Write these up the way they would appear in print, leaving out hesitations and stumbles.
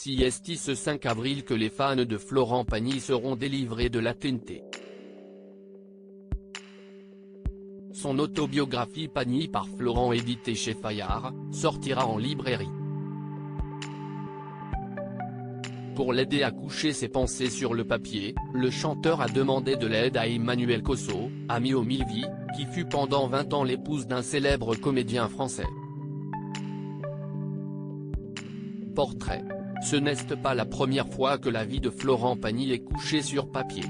CST ce 5 avril que les fans de Florent Pagny seront délivrés de la TNT. Son autobiographie Pagny par Florent édité chez Fayard, sortira en librairie. Pour l'aider à coucher ses pensées sur le papier, le chanteur a demandé de l'aide à Emmanuelle Cosso, amie aux mille vies, qui fut pendant 20 ans l'épouse d'un célèbre comédien français. Portrait. Ce n'est pas la première fois que la vie de Florent Pagny est couchée sur papier.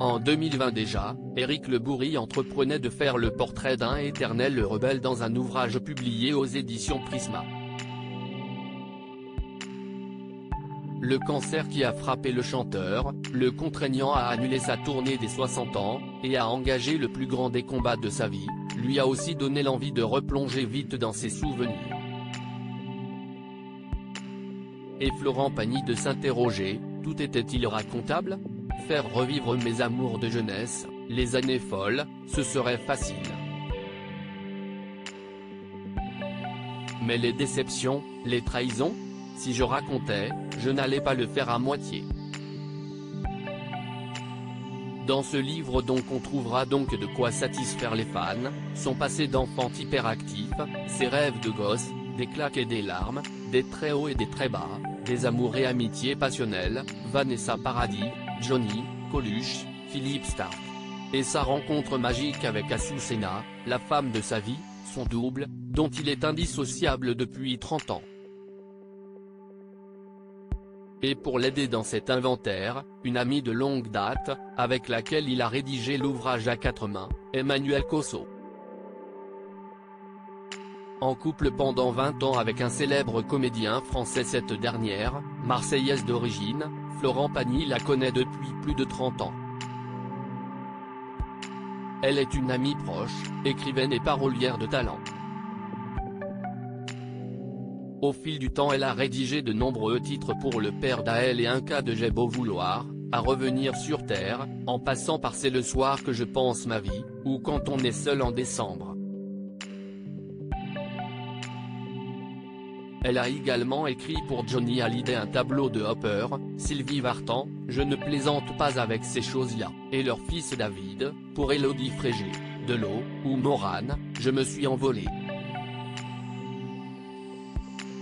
En 2020 déjà, Éric Le Bourri entreprenait de faire le portrait d'un éternel rebelle dans un ouvrage publié aux éditions Prisma. Le cancer qui a frappé le chanteur, le contraignant à annuler sa tournée des 60 ans, et à engager le plus grand des combats de sa vie, lui a aussi donné l'envie de replonger vite dans ses souvenirs. Et Florent Pagny de s'interroger, tout était-il racontable ? Faire revivre mes amours de jeunesse, les années folles, ce serait facile. Mais les déceptions, les trahisons ? Si je racontais, je n'allais pas le faire à moitié. Dans ce livre donc on trouvera donc de quoi satisfaire les fans, son passé d'enfant hyperactif, ses rêves de gosse, des claques et des larmes, des très hauts et des très bas, des amours et amitiés passionnelles, Vanessa Paradis, Johnny, Coluche, Philippe Stark. Et sa rencontre magique avec Azucena, la femme de sa vie, son double, dont il est indissociable depuis 30 ans. Et pour l'aider dans cet inventaire, une amie de longue date, avec laquelle il a rédigé l'ouvrage à 4 mains, Emmanuelle Cosso. En couple pendant 20 ans avec un célèbre comédien français, cette dernière, marseillaise d'origine, Florent Pagny la connaît depuis plus de 30 ans. Elle est une amie proche, écrivaine et parolière de talent. Au fil du temps elle a rédigé de nombreux titres pour le père d'Aël et un cas de J'ai beau vouloir, à revenir sur terre, en passant par C'est le soir que je pense ma vie, ou Quand on est seul en décembre. Elle a également écrit pour Johnny Hallyday un tableau de Hopper, Sylvie Vartan, Je ne plaisante pas avec ces choses-là, et leur fils David, pour Élodie Frégé, De l'eau, ou Morane, Je me suis envolé.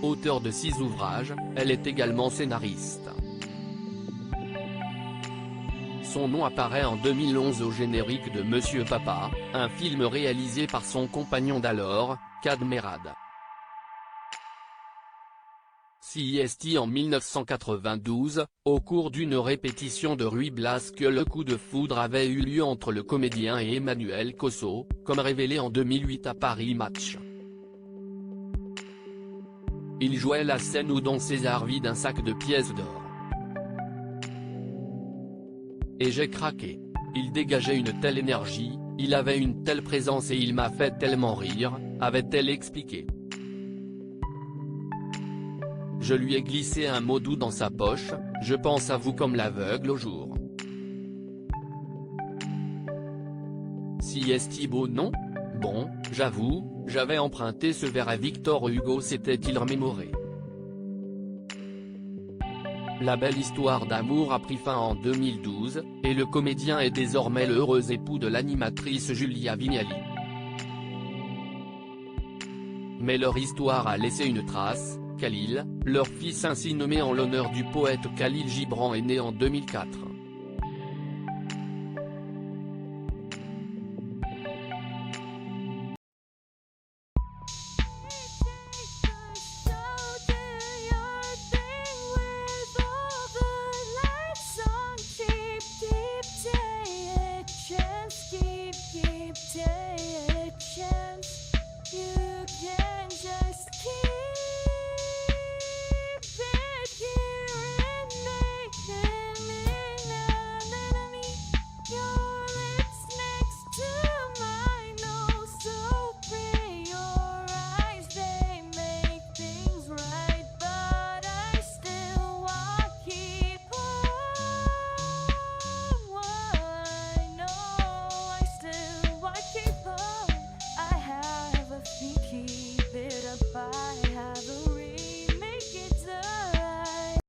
Auteure de 6 ouvrages, elle est également scénariste. Son nom apparaît en 2011 au générique de Monsieur Papa, un film réalisé par son compagnon d'alors, Kad Merad. CST en 1992, au cours d'une répétition de Ruy Blas que le coup de foudre avait eu lieu entre le comédien et Emmanuelle Cosso, comme révélé en 2008 à Paris Match. Il jouait la scène où Don César vide un sac de pièces d'or. Et j'ai craqué. Il dégageait une telle énergie, il avait une telle présence et il m'a fait tellement rire, avait-elle expliqué. Je lui ai glissé un mot doux dans sa poche, je pense à vous comme l'aveugle au jour. CST beau non ? Bon, j'avoue, j'avais emprunté ce vers à Victor Hugo, s'était-il remémoré. La belle histoire d'amour a pris fin en 2012, et le comédien est désormais le heureux époux de l'animatrice Julia Vignali. Mais leur histoire a laissé une trace, Khalil, leur fils ainsi nommé en l'honneur du poète Khalil Gibran est né en 2004.